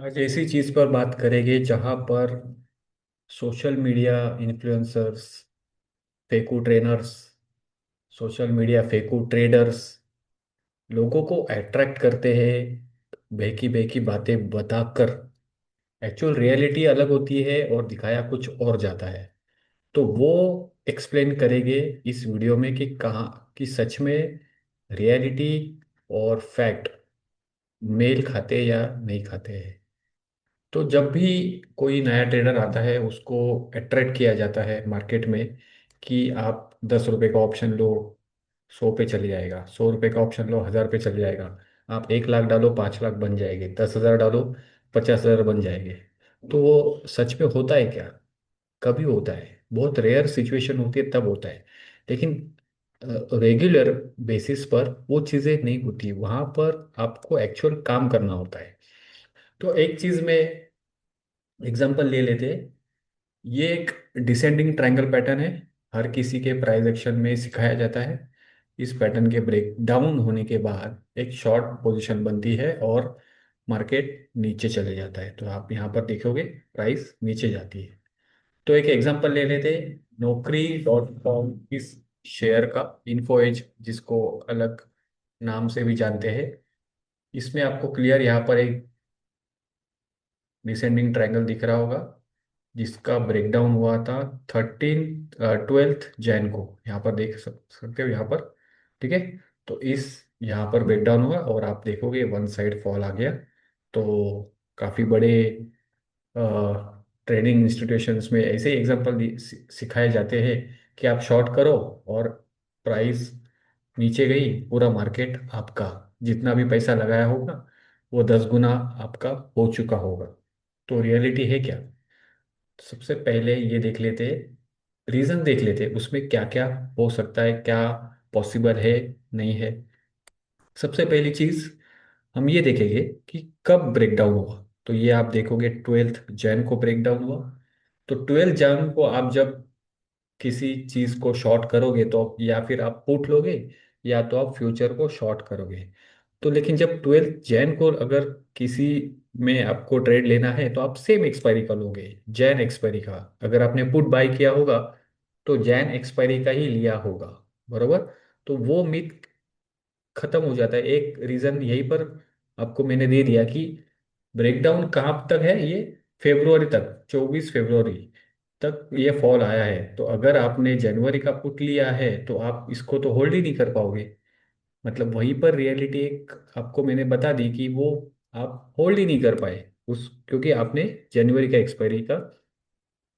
आज ऐसी चीज पर बात करेंगे जहां पर सोशल मीडिया इन्फ्लुएंसर्स, फेकू ट्रेनर्स, सोशल मीडिया फेकू ट्रेडर्स लोगों को अट्रैक्ट करते हैं, बहकी बहकी बातें बताकर। एक्चुअल रियलिटी अलग होती है और दिखाया कुछ और जाता है। तो वो एक्सप्लेन करेंगे इस वीडियो में कि कहाँ कि सच में रियलिटी और फैक्ट मेल खाते या नहीं खाते हैं। तो जब भी कोई नया ट्रेडर आता है उसको अट्रैक्ट किया जाता है मार्केट में कि आप 10 रुपए का ऑप्शन लो, 100 पे चले जाएगा, 100 रुपए का ऑप्शन लो, 1000 पे चले जाएगा। आप 1 लाख डालो, 5 लाख बन जाएंगे, 10 हजार डालो, 50 हजार बन जाएंगे। तो वो सच में होता है क्या? कभी होता है, बहुत रेयर सिचुएशन होती है तब होता है। लेकिन रेगुलर बेसिस पर वो चीज़ें नहीं होती, वहाँ पर आपको एक्चुअल काम करना होता है। तो एक चीज़ में एग्जांपल ले लेते हैं। ये एक डिसेंडिंग ट्रायंगल पैटर्न है। हर किसी के प्राइस एक्शन में सिखाया जाता है। इस पैटर्न के ब्रेक डाउन होने के बाद एक शॉर्ट पोजीशन बनती है और मार्केट नीचे चले जाता है। तो आप यहाँ पर देखोगे प्राइस नीचे जाती है। तो एक एग्जांपल ले लेते हैं, नौकरी.com इस शेयर का, इन्फो एज जिसको अलग नाम से भी जानते हैं। इसमें आपको क्लियर यहाँ पर एक डिसेंडिंग ट्रायंगल दिख रहा होगा जिसका ब्रेकडाउन हुआ था 12 जैन को। यहाँ पर देख सकते हो यहाँ पर। ठीक है। तो इस यहाँ पर ब्रेकडाउन हुआ और आप देखोगे वन साइड फॉल आ गया। तो काफ़ी बड़े ट्रेडिंग इंस्टीट्यूशंस में ऐसे एग्जांपल सिखाए जाते हैं कि आप शॉर्ट करो और प्राइस नीचे गई, पूरा मार्केट आपका जितना भी पैसा लगाया होगा वो 10 गुना आपका हो चुका होगा। तो रियलिटी है क्या? सबसे पहले ये देख लेते, रीजन देख लेते उसमें क्या क्या हो सकता है, क्या पॉसिबल है, नहीं है। सबसे पहली चीज हम ये देखेंगे कि कब ब्रेकडाउन हुआ। तो ये आप देखोगे 12 जैन को ब्रेकडाउन हुआ। तो 12 जैन को आप जब किसी चीज को शॉर्ट करोगे तो या फिर आप पुट लोगे या तो आप फ्यूचर को शॉर्ट करोगे। तो लेकिन जब 12 जैन को अगर किसी में आपको ट्रेड लेना है तो आप सेम एक्सपायरी का लोगे, जैन एक्सपायरी का। अगर आपने पुट बाय किया होगा तो जैन एक्सपायरी का ही लिया होगा। बरोबर। तो वो मिथ खत्म हो जाता है। एक रीजन यहीं पर आपको मैंने दे दिया कि ब्रेकडाउन कहाँ तक है ये, फरवरी तक, 24 फरवरी तक ये फॉल आया है। तो अगर आपने जनवरी का पुट लिया है तो आप इसको तो होल्ड ही नहीं कर पाओगे। मतलब वहीं पर रियलिटी एक आपको मैंने बता दी कि वो आप होल्ड ही नहीं कर पाए उस, क्योंकि आपने जनवरी का एक्सपायरी का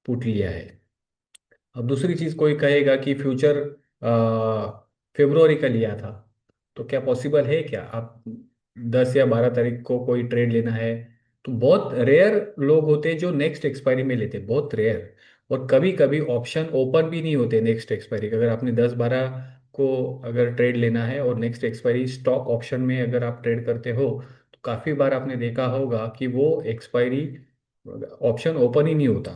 पुट लिया है। अब दूसरी चीज कोई कहेगा कि फ्यूचर फरवरी का लिया था। तो क्या पॉसिबल है क्या आप 10 या 12 तारीख को कोई ट्रेड लेना है? तो बहुत रेयर लोग होते हैं जो नेक्स्ट एक्सपायरी में लेते हैं, बहुत रेयर। और कभी कभी ऑप्शन ओपन भी नहीं होते नेक्स्ट एक्सपायरी का। अगर आपने 10 12 को अगर ट्रेड लेना है और नेक्स्ट एक्सपायरी स्टॉक ऑप्शन में अगर आप ट्रेड करते हो तो काफी बार आपने देखा होगा कि वो एक्सपायरी ऑप्शन ओपन ही नहीं होता।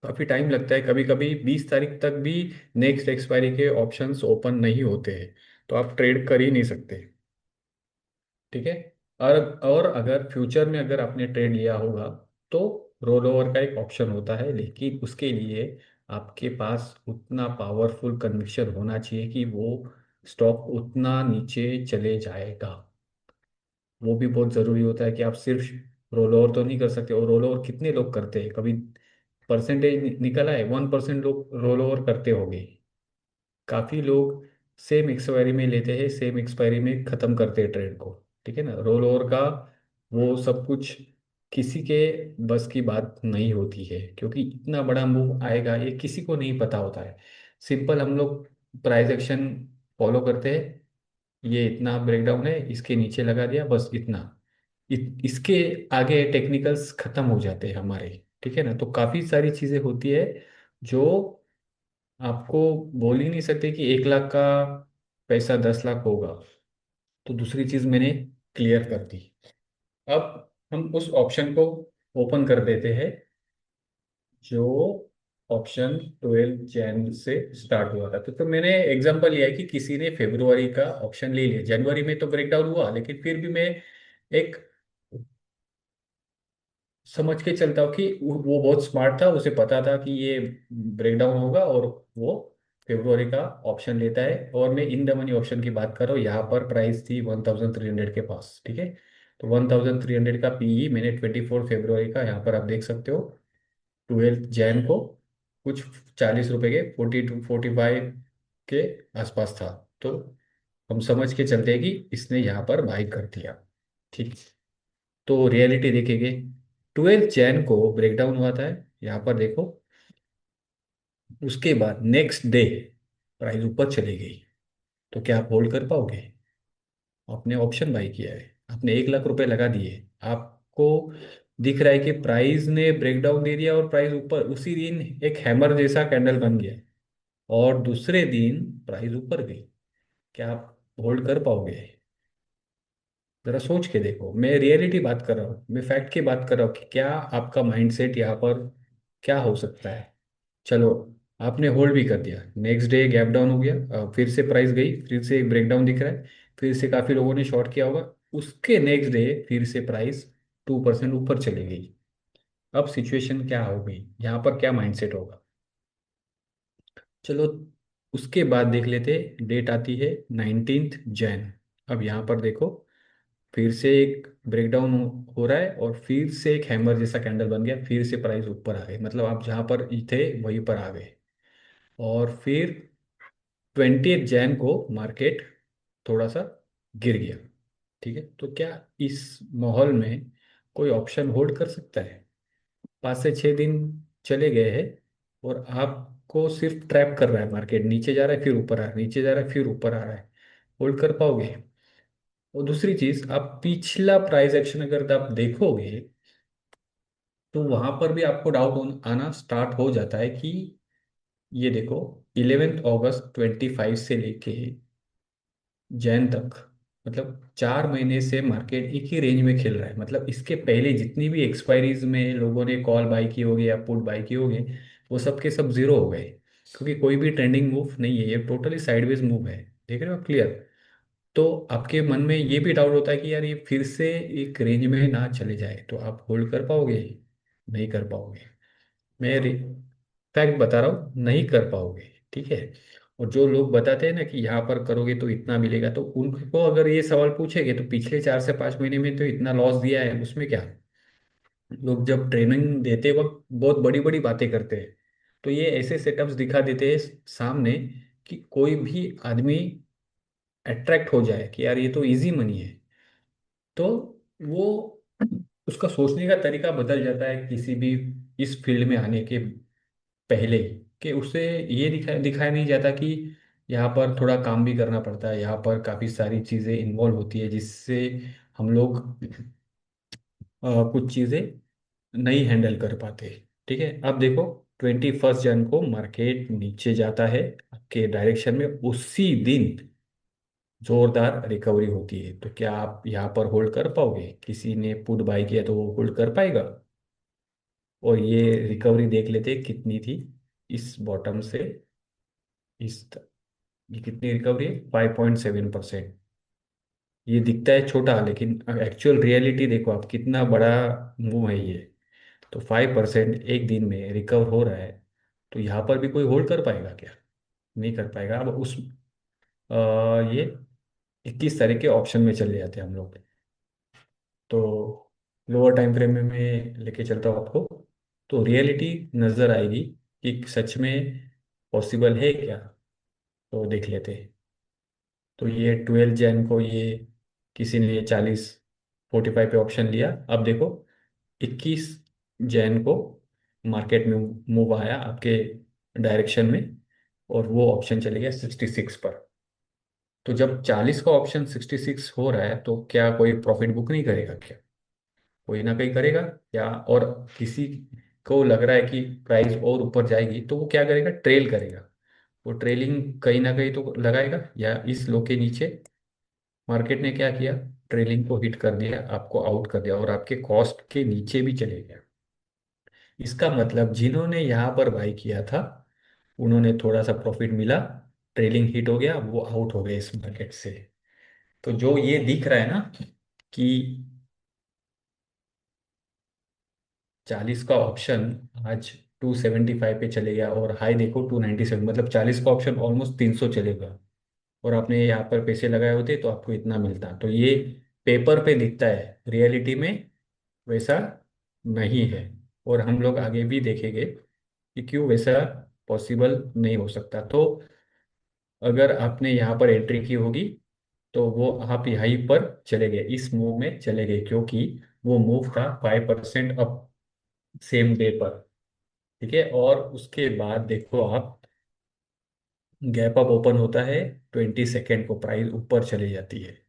काफी टाइम लगता है, कभी कभी 20 तारीख तक भी नेक्स्ट एक्सपायरी के ऑप्शंस ओपन नहीं होते हैं। तो आप ट्रेड कर ही नहीं सकते। ठीक है। और अगर फ्यूचर में अगर आपने ट्रेड लिया होगा तो रोल ओवर का एक ऑप्शन होता है, लेकिन उसके लिए आपके पास उतना पावरफुल कन्विक्शन होना चाहिए कि वो स्टॉक उतना नीचे चले जाएगा। वो भी बहुत ज़रूरी होता है कि आप सिर्फ रोल ओवर तो नहीं कर सकते। और रोल ओवर कितने लोग करते हैं? कभी परसेंटेज निकला है? 1% लोग रोल ओवर करते होंगे। काफ़ी लोग सेम एक्सपायरी में लेते हैं, सेम एक्सपायरी में ख़त्म करते हैं ट्रेड को। ठीक है ना। रोल ओवर का वो सब कुछ किसी के बस की बात नहीं होती है, क्योंकि इतना बड़ा मूव आएगा ये किसी को नहीं पता होता है। सिंपल हम लोग प्राइस एक्शन फॉलो करते हैं। ये इतना ब्रेकडाउन है, इसके नीचे लगा दिया, बस इतना। इसके आगे टेक्निकल्स खत्म हो जाते हैं हमारे। ठीक है ना। तो काफ़ी सारी चीज़ें होती है जो आपको बोल ही नहीं सकते कि 1 लाख का पैसा 10 लाख होगा। तो दूसरी चीज मैंने क्लियर कर दी। अब हम उस ऑप्शन को ओपन कर देते हैं जो ऑप्शन 12 जैन से स्टार्ट हुआ था। तो मैंने एग्जांपल लिया है कि किसी ने फरवरी का ऑप्शन ले लिया। जनवरी में तो ब्रेकडाउन हुआ लेकिन फिर भी मैं एक समझ के चलता हूँ कि वो बहुत स्मार्ट था, उसे पता था कि ये ब्रेकडाउन होगा, और वो फेब्रुवरी का ऑप्शन लेता है। और मैं इन द मनी ऑप्शन की बात कर रहा हूँ, यहाँ पर प्राइस थी 1300 के पास, ठीक है। तो 1300 का पीई मैंने 24 फरवरी का यहाँ पर आप देख सकते हो, 12 जैन को कुछ 40 रुपए के 42 45 के आसपास था। तो हम समझ के चलते हैं कि इसने यहाँ पर बाई कर दिया, ठीक। तो रियलिटी देखेंगे, 12 जैन को ब्रेकडाउन हुआ था, यहाँ पर देखो। उसके बाद नेक्स्ट डे प्राइस ऊपर चली गई। तो क्या आप होल्ड कर पाओगे? आपने ऑप्शन बाई किया है, आपने 1 लाख रुपए लगा दिए, आपको दिख रहा है कि प्राइस ने ब्रेकडाउन दे दिया और प्राइस ऊपर, उसी दिन एक हैमर जैसा कैंडल बन गया, और दूसरे दिन प्राइस ऊपर गई। क्या आप होल्ड कर पाओगे? जरा सोच के देखो, मैं रियलिटी बात कर रहा हूँ, मैं फैक्ट की बात कर रहा हूँ कि क्या आपका माइंडसेट यहाँ पर क्या हो सकता है। चलो, आपने होल्ड भी कर दिया, नेक्स्ट डे गैप डाउन हो गया, फिर से प्राइस गई, फिर से एक ब्रेकडाउन दिख रहा है, फिर से काफ़ी लोगों ने शॉर्ट किया होगा। उसके नेक्स्ट डे फिर से प्राइस 2% ऊपर चली गई। अब सिचुएशन क्या हो गई, यहाँ पर क्या माइंडसेट होगा? चलो, उसके बाद देख लेते, डेट आती है 19 जैन। अब यहाँ पर देखो, फिर से एक ब्रेकडाउन हो रहा है, और फिर से एक हैमर जैसा कैंडल बन गया, फिर से प्राइस ऊपर आ गई, मतलब आप जहाँ पर थे वहीं पर आ गए। और फिर 20 जैन को मार्केट थोड़ा सा गिर गया, ठीक है। तो क्या इस माहौल में कोई ऑप्शन होल्ड कर सकता है? 5 से 6 दिन चले गए हैं, और आपको सिर्फ ट्रैप कर रहा है, मार्केट नीचे जा रहा है फिर ऊपर आ रहा है, नीचे जा रहा है फिर ऊपर आ रहा है। होल्ड कर पाओगे? और दूसरी चीज, आप पिछला प्राइस एक्शन अगर आप देखोगे, तो वहां पर भी आपको डाउट आना स्टार्ट हो जाता है कि ये देखो, 11 अगस्त 25 से लेके जैन तक, मतलब 4 महीने से मार्केट एक ही रेंज में खेल रहा है। मतलब इसके पहले जितनी भी एक्सपायरीज में लोगों ने कॉल बाई की होगी या पुट बाई की होगी, वो सब के सब जीरो हो गए, क्योंकि कोई भी ट्रेंडिंग मूव नहीं है, ये टोटली साइडवेज मूव है। देख रहे हो क्लियर? तो आपके मन में ये भी डाउट होता है कि यार ये फिर से एक रेंज में ना चले जाए, तो आप होल्ड कर पाओगे? नहीं कर पाओगे। मैं फैक्ट बता रहा हूँ, नहीं कर पाओगे, ठीक है। और जो लोग बताते हैं ना कि यहाँ पर करोगे तो इतना मिलेगा, तो उनको अगर ये सवाल पूछेंगे तो पिछले 4 से 5 महीने में तो इतना लॉस दिया है, उसमें क्या। लोग जब ट्रेनिंग देते वक्त बहुत बड़ी बड़ी बातें करते हैं, तो ये ऐसे सेटअप्स दिखा देते हैं सामने कि कोई भी आदमी अट्रैक्ट हो जाए कि यार ये तो इजी मनी है। तो वो उसका सोचने का तरीका बदल जाता है किसी भी इस फील्ड में आने के पहले ही, कि उससे ये दिखाया नहीं जाता कि यहाँ पर थोड़ा काम भी करना पड़ता है, यहाँ पर काफ़ी सारी चीज़ें इन्वॉल्व होती है जिससे हम लोग कुछ चीज़ें नहीं हैंडल कर पाते, ठीक है। अब देखो, 21 जन को मार्केट नीचे जाता है आपके डायरेक्शन में, उसी दिन जोरदार रिकवरी होती है। तो क्या आप यहाँ पर होल्ड कर पाओगे? किसी ने पुट बाई किया तो वो होल्ड कर पाएगा? और ये रिकवरी देख लेते हैं कितनी थी, इस बॉटम से ये कितनी रिकवरी है, 5.7%। ये दिखता है छोटा, लेकिन एक्चुअल रियलिटी देखो आप, कितना बड़ा मूव है ये। तो 5% एक दिन में रिकवर हो रहा है, तो यहाँ पर भी कोई होल्ड कर पाएगा क्या? नहीं कर पाएगा। अब ये 21 तारीख के ऑप्शन में चले जाते हैं हम लोग। तो लोअर टाइम फ्रेम में मैं लेके चलता हूँ आपको, तो रियलिटी नज़र आएगी कि सच में पॉसिबल है क्या। तो देख लेते हैं। तो ये 12 जैन को ये किसी ने 40 45 पे ऑप्शन लिया। अब देखो, 21 जैन को मार्केट में मूव आया आपके डायरेक्शन में, और वो ऑप्शन चले गया 66 पर। तो जब 40 का ऑप्शन 66 हो रहा है, तो क्या कोई प्रॉफिट बुक नहीं करेगा क्या? कोई ना कोई करेगा। या और किसी को लग रहा है कि प्राइस और ऊपर जाएगी, तो वो क्या करेगा, ट्रेल करेगा। वो ट्रेलिंग कहीं ना कहीं तो लगाएगा, या इस लो के नीचे मार्केट ने क्या किया, ट्रेलिंग को हिट कर दिया, आपको आउट कर दिया, और आपके कॉस्ट के नीचे भी चले गया। इसका मतलब जिन्होंने यहाँ पर बाई किया था, उन्होंने थोड़ा सा प्रॉफिट मिला, ट्रेलिंग हिट हो गया, वो आउट हो गए इस मार्केट से। तो जो ये दिख रहा है ना कि 40 का ऑप्शन आज 275 पे चले गया, और हाई देखो 297, मतलब 40 का ऑप्शन ऑलमोस्ट 300 चलेगा। और आपने यहाँ पर पैसे लगाए होते तो आपको इतना मिलता। तो ये पेपर पे दिखता है, रियलिटी में वैसा नहीं है। और हम लोग आगे भी देखेंगे कि क्यों वैसा पॉसिबल नहीं हो सकता। तो अगर आपने यहाँ पर एंट्री की होगी तो वो आप यहीं पर चले गए, इस मूव में चले गए, क्योंकि वो मूव था 5% अप सेम डे पर। ठीक है, और उसके बाद देखो आप, गैप अप ओपन होता है 20 सेकेंड को, प्राइस ऊपर चली जाती है,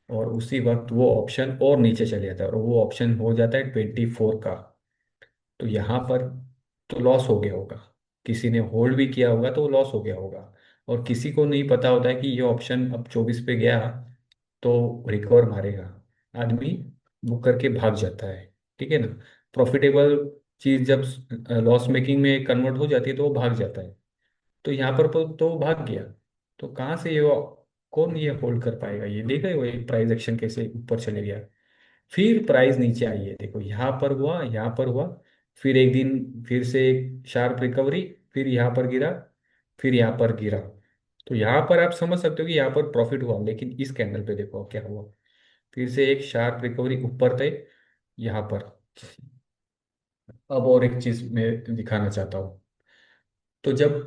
और उसी वक्त वो ऑप्शन और नीचे चले जाता है, और वो ऑप्शन हो जाता है 24 का। तो यहाँ पर तो लॉस हो गया होगा, किसी ने होल्ड भी किया होगा तो लॉस हो गया होगा। और किसी को नहीं पता होता है कि ये ऑप्शन अब 24 पे गया तो रिकवर मारेगा, आदमी बुक करके भाग जाता है। ठीक है ना। प्रॉफिटेबल चीज जब लॉस मेकिंग में कन्वर्ट हो जाती है तो वो भाग जाता है। तो यहाँ पर तो भाग गया। तो कहाँ से ये कौन ये होल्ड कर पाएगा? ये देखा है वो प्राइस एक्शन कैसे ऊपर चले गया, फिर प्राइस नीचे आई है, देखो यहाँ पर हुआ, यहाँ पर हुआ, फिर एक दिन फिर से एक शार्प रिकवरी, फिर यहाँ पर गिरा, फिर यहाँ पर गिरा। तो यहाँ पर आप समझ सकते हो कि यहाँ पर प्रॉफिट हुआ, लेकिन इस कैंडल पे देखो क्या हुआ, फिर से एक शार्प रिकवरी ऊपर थे यहाँ पर। अब और एक चीज मैं दिखाना चाहता हूँ। तो जब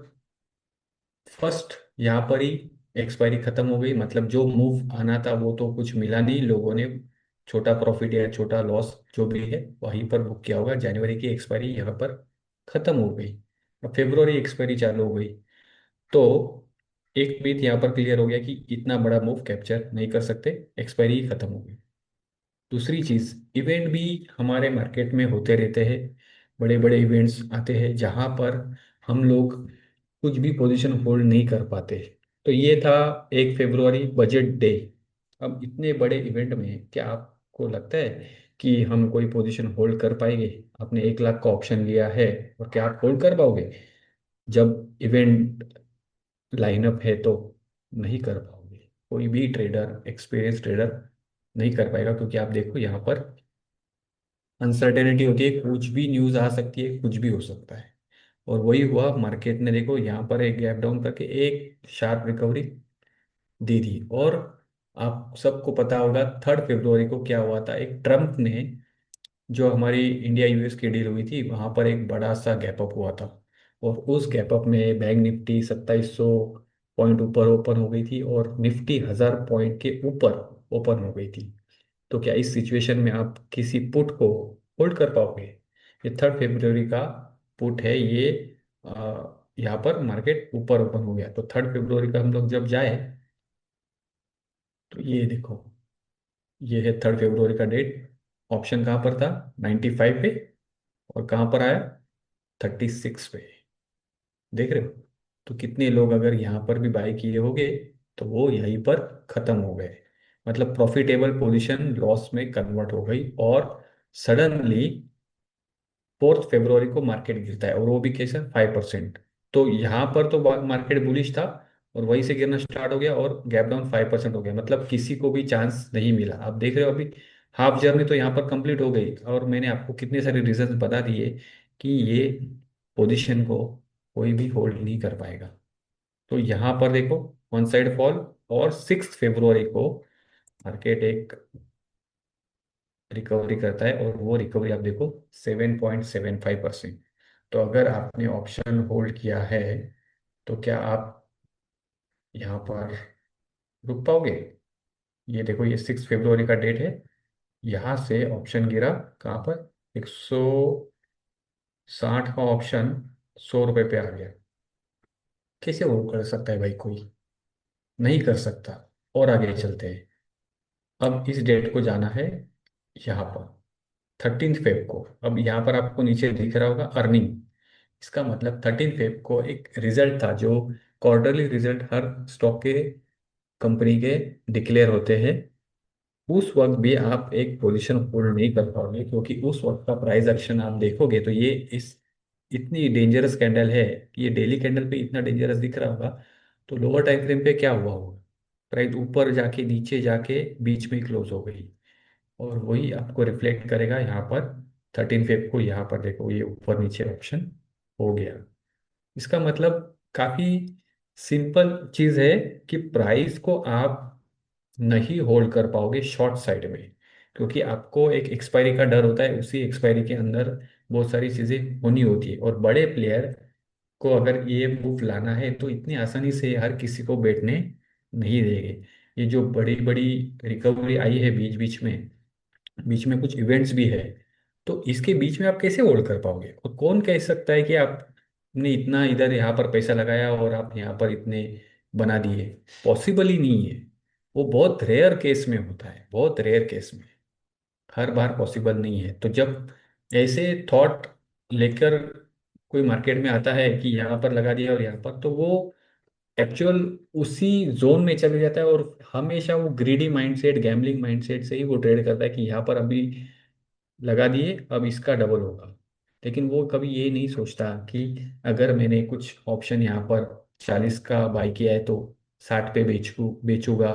फर्स्ट यहाँ पर ही एक्सपायरी खत्म हो गई, मतलब जो मूव आना था वो तो कुछ मिला नहीं, लोगों ने छोटा प्रॉफिट या छोटा लॉस जो भी है वहीं पर बुक किया होगा। जनवरी की एक्सपायरी यहाँ पर खत्म हो गई, अब फेब्रुवरी एक्सपायरी चालू हो गई। तो एक मीथ यहाँ पर क्लियर हो गया कि इतना बड़ा मूव कैप्चर नहीं कर सकते, एक्सपायरी खत्म हो गई। दूसरी चीज, इवेंट भी हमारे मार्केट में होते रहते हैं, बड़े बड़े इवेंट्स आते हैं जहां पर हम लोग कुछ भी पोजीशन होल्ड नहीं कर पाते। तो ये था 1 फरवरी बजट डे। अब इतने बड़े इवेंट में क्या आपको लगता है कि हम कोई पोजीशन होल्ड कर पाएंगे? आपने 1 लाख का ऑप्शन लिया है, और क्या आप होल्ड कर पाओगे जब इवेंट लाइनअप है? तो नहीं कर पाओगे। कोई भी ट्रेडर, एक्सपीरियंस ट्रेडर नहीं कर पाएगा, क्योंकि आप देखो यहाँ पर अनसर्टेनिटी होती है, कुछ भी न्यूज़ आ सकती है, कुछ भी हो सकता है। और वही हुआ, मार्केट ने देखो यहाँ पर एक गैप डाउन करके एक शार्प रिकवरी दे दी। और आप सबको पता होगा 3 फरवरी को क्या हुआ था, एक ट्रम्प ने, जो हमारी इंडिया यूएस की डील हुई थी वहां पर एक बड़ा सा गैप अप हुआ था, और उस गैप अप में बैंक निफ्टी 2700 पॉइंट ऊपर ओपन हो गई थी, और निफ्टी 1000 पॉइंट के ऊपर ओपन हो गई थी। तो क्या इस सिचुएशन में आप किसी पुट को होल्ड कर पाओगे? ये 3 फरवरी का पुट है, ये यहाँ पर मार्केट ऊपर ओपन हो गया, तो 3 फरवरी का हम लोग जब जाए तो ये देखो, ये है 3 फरवरी का डेट। ऑप्शन कहाँ पर था? 95 पे। और कहाँ पर आया? 36 पे। देख रहे हो? तो कितने लोग अगर यहाँ पर भी बाय किए होंगे तो वो यहीं पर खत्म हो गए, मतलब प्रॉफिटेबल पोजीशन लॉस में कन्वर्ट हो गई। और सडनली 4 फरवरी को मार्केट गिरता है, और वो भी कैसे? 5%। तो यहाँ पर तो मार्केट बुलिश था, और वहीं से गिरना स्टार्ट हो गया, और गैप डाउन 5% हो गया, मतलब किसी को भी चांस नहीं मिला। आप देख रहे हो अभी हाफ जर्नी तो यहाँ पर कंप्लीट हो गई, और मैंने आपको कितने सारे रीजंस बता दिए कि ये पोजीशन को कोई भी होल्ड नहीं कर पाएगा। तो यहाँ पर देखो वन साइड फॉल, और 6 फरवरी को मार्केट एक रिकवरी करता है, और वो रिकवरी आप देखो 7.75%। तो अगर आपने ऑप्शन होल्ड किया है तो क्या आप यहाँ पर रुक पाओगे? ये देखो, ये 6 फरवरी का डेट है, यहाँ से ऑप्शन गिरा कहाँ पर? 160 का ऑप्शन 100 रुपये पे आ गया। कैसे होल्ड कर सकता है भाई कोई? नहीं कर सकता। और आगे चलते हैं। अब इस डेट को जाना है यहाँ पर 13 फेब को। अब यहाँ पर आपको नीचे दिख रहा होगा अर्निंग। इसका मतलब 13 फेब को एक रिजल्ट था, जो क्वार्टरली रिजल्ट हर स्टॉक के, कंपनी के डिक्लेयर होते हैं। उस वक्त भी आप एक पोजीशन होल्ड नहीं कर पाओगे, क्योंकि उस वक्त का प्राइस एक्शन आप देखोगे तो ये इस इतनी डेंजरस कैंडल है कि ये डेली कैंडल पे इतना डेंजरस दिख रहा होगा, तो लोअर टाइम फ्रेम पे क्या हुआ होगा? प्राइस ऊपर जाके नीचे जाके बीच में क्लोज हो गई, और वही आपको रिफ्लेक्ट करेगा यहाँ पर 13 फेब को यहाँ पर देखो ये ऊपर नीचे ऑप्शन हो गया। इसका मतलब काफी सिंपल चीज है कि प्राइस को आप नहीं होल्ड कर पाओगे शॉर्ट साइड में, क्योंकि आपको एक एक्सपायरी का डर होता है, उसी एक्सपायरी के अंदर बहुत सारी चीजें होनी होती है। और बड़े प्लेयर को अगर ये मूव लाना है तो इतनी आसानी से हर किसी को बैठने नहीं देंगे। ये जो बड़ी बड़ी रिकवरी आई है बीच में कुछ इवेंट्स भी है, तो इसके बीच में आप कैसे होल्ड कर पाओगे? और कौन कह सकता है कि आपने इतना इधर यहाँ पर पैसा लगाया और आप यहाँ पर इतने बना दिए? पॉसिबल ही नहीं है। वो बहुत रेयर केस में होता है, बहुत रेयर केस में, हर बार पॉसिबल नहीं है। तो जब ऐसे थॉट लेकर कोई मार्केट में आता है कि यहाँ पर लगा दिया और यहाँ पर, तो वो एक्चुअल उसी जोन में चले जाता है और हमेशा वो ग्रीडी माइंडसेट, गैम्बलिंग माइंडसेट से ही वो ट्रेड करता है कि यहाँ पर अभी लगा दिए, अब इसका डबल होगा। लेकिन वो कभी ये नहीं सोचता कि अगर मैंने कुछ ऑप्शन यहाँ पर 40 का बाई किया है तो 60 पे बेचूंगा,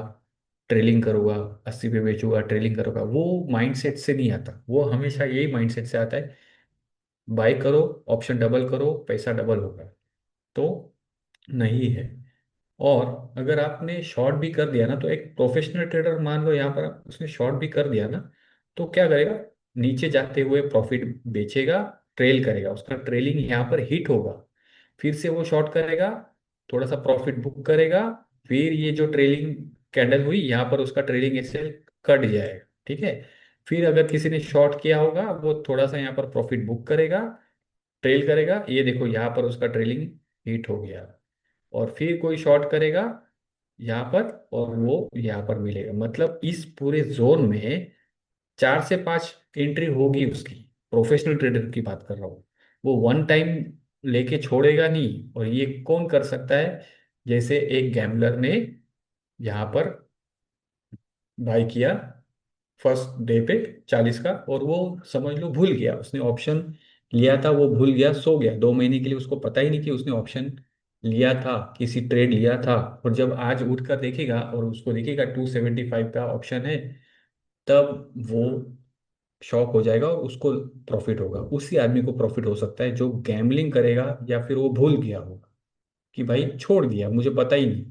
ट्रेलिंग करूंगा, 80 पे बेचूंगा, ट्रेलिंग करूंगा। वो माइंडसेट से नहीं आता, वो हमेशा यही माइंडसेट से आता है, बाई करो, ऑप्शन डबल करो, पैसा डबल होगा। तो नहीं है। और अगर आपने शॉर्ट भी कर दिया ना, तो एक प्रोफेशनल ट्रेडर मान लो यहाँ पर उसने शॉर्ट भी कर दिया ना, तो क्या करेगा? नीचे जाते हुए प्रॉफिट बेचेगा, ट्रेल करेगा, उसका ट्रेलिंग यहाँ पर हिट होगा, फिर से वो शॉर्ट करेगा, थोड़ा सा प्रॉफिट बुक करेगा, फिर ये जो ट्रेलिंग कैंडल हुई यहाँ पर उसका ट्रेलिंग एसएल कट जाएगा, ठीक है। फिर अगर किसी ने शॉर्ट किया होगा वो थोड़ा सा यहाँ पर प्रॉफिट बुक करेगा, ट्रेल करेगा, ये देखो यहाँ पर उसका ट्रेलिंग हिट हो गया, और फिर कोई शॉर्ट करेगा यहाँ पर और वो यहाँ पर मिलेगा। मतलब इस पूरे जोन में 4 से 5 एंट्री होगी उसकी। प्रोफेशनल ट्रेडर की बात कर रहा हूँ। वो वन टाइम लेके छोड़ेगा नहीं। और ये कौन कर सकता है? जैसे एक गैम्बलर ने यहाँ पर बाई किया फर्स्ट डे पे 40 का, और वो समझ लो भूल गया, उसने ऑप्शन लिया था, वो भूल गया, सो गया 2 महीने के लिए, उसको पता ही नहीं कि उसने ऑप्शन लिया था, किसी ट्रेड लिया था। और जब आज उठ कर देखेगा और उसको देखेगा 275 का ऑप्शन है, तब वो शॉक हो जाएगा और उसको प्रॉफिट होगा। उसी आदमी को प्रॉफिट हो सकता है जो गैम्बलिंग करेगा या फिर वो भूल गया होगा कि भाई छोड़ दिया, मुझे पता ही नहीं।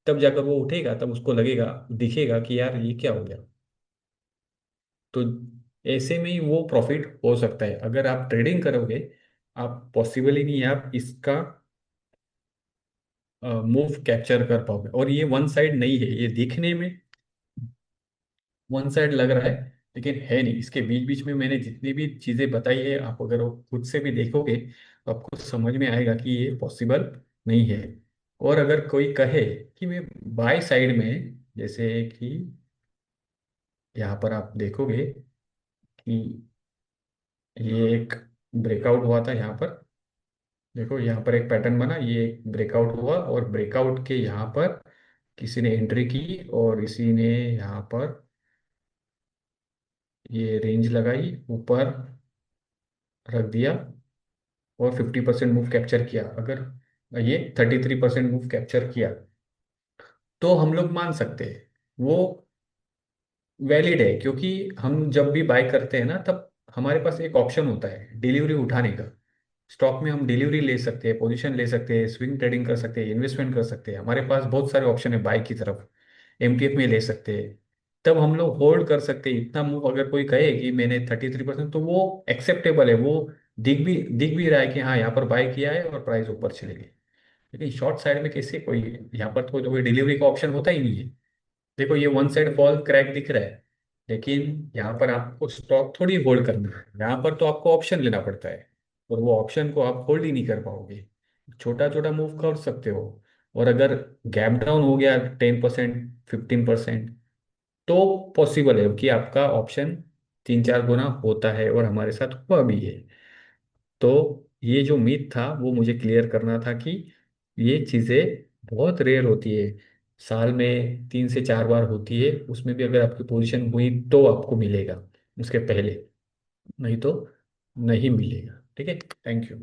तब जाकर वो उठेगा, तब उसको लगेगा, दिखेगा कि यार ये क्या हो गया। तो ऐसे में ही वो प्रॉफिट हो सकता है। अगर आप ट्रेडिंग करोगे, आप पॉसिबल ही नहीं है आप इसका मूव कैप्चर कर पाओगे। और ये वन साइड नहीं है, ये दिखने में वन साइड लग रहा है लेकिन है नहीं। इसके बीच बीच में मैंने जितनी भी चीजें बताई है, आप अगर वो खुद से भी देखोगे तो आपको समझ में आएगा कि ये पॉसिबल नहीं है। और अगर कोई कहे कि मैं बाय साइड में, जैसे कि यहाँ पर आप देखोगे कि ये एक ब्रेकआउट हुआ था यहाँ पर, देखो यहाँ पर एक पैटर्न बना, ये ब्रेकआउट हुआ और ब्रेकआउट के यहाँ पर किसी ने एंट्री की और इसी ने यहाँ पर ये रेंज लगाई, ऊपर रख दिया और 50% मूव कैप्चर किया। अगर ये 33% मूव कैप्चर किया तो हम लोग मान सकते हैं वो वैलिड है, क्योंकि हम जब भी बाय करते हैं ना, तब हमारे पास एक ऑप्शन होता है डिलीवरी उठाने का। स्टॉक में हम डिलीवरी ले सकते हैं, पोजीशन ले सकते हैं, स्विंग ट्रेडिंग कर सकते हैं, इन्वेस्टमेंट कर सकते हैं, हमारे पास बहुत सारे ऑप्शन है बाय की तरफ। एमटीएफ में ले सकते हैं, तब हम लोग होल्ड कर सकते हैं इतना मूव। अगर कोई कहे कि मैंने 33%, तो वो एक्सेप्टेबल है, वो दिख भी रहा है कि हाँ यहाँ पर बाय किया है और प्राइस ऊपर चले गई। लेकिन शॉर्ट साइड में कैसे कोई, यहाँ पर तो कोई डिलीवरी का ऑप्शन होता ही नहीं है। देखो ये वन साइड फॉल क्रैक दिख रहा है, लेकिन यहाँ पर आपको स्टॉक थोड़ी होल्ड करना है, यहाँ पर तो आपको ऑप्शन लेना पड़ता है, और वो ऑप्शन को आप होल्ड ही नहीं कर पाओगे। छोटा छोटा मूव कर सकते हो। और अगर गैप डाउन हो गया 10%, 15%, तो पॉसिबल है कि आपका ऑप्शन 3 4 गुना होता है, और हमारे साथ हुआ भी है। तो ये जो मीथ था वो मुझे क्लियर करना था कि ये चीज़ें बहुत रेयर होती है, साल में 3 से 4 बार होती है, उसमें भी अगर आपकी पोजीशन हुई तो आपको मिलेगा, उसके पहले नहीं तो नहीं मिलेगा। ठीक है, थैंक यू।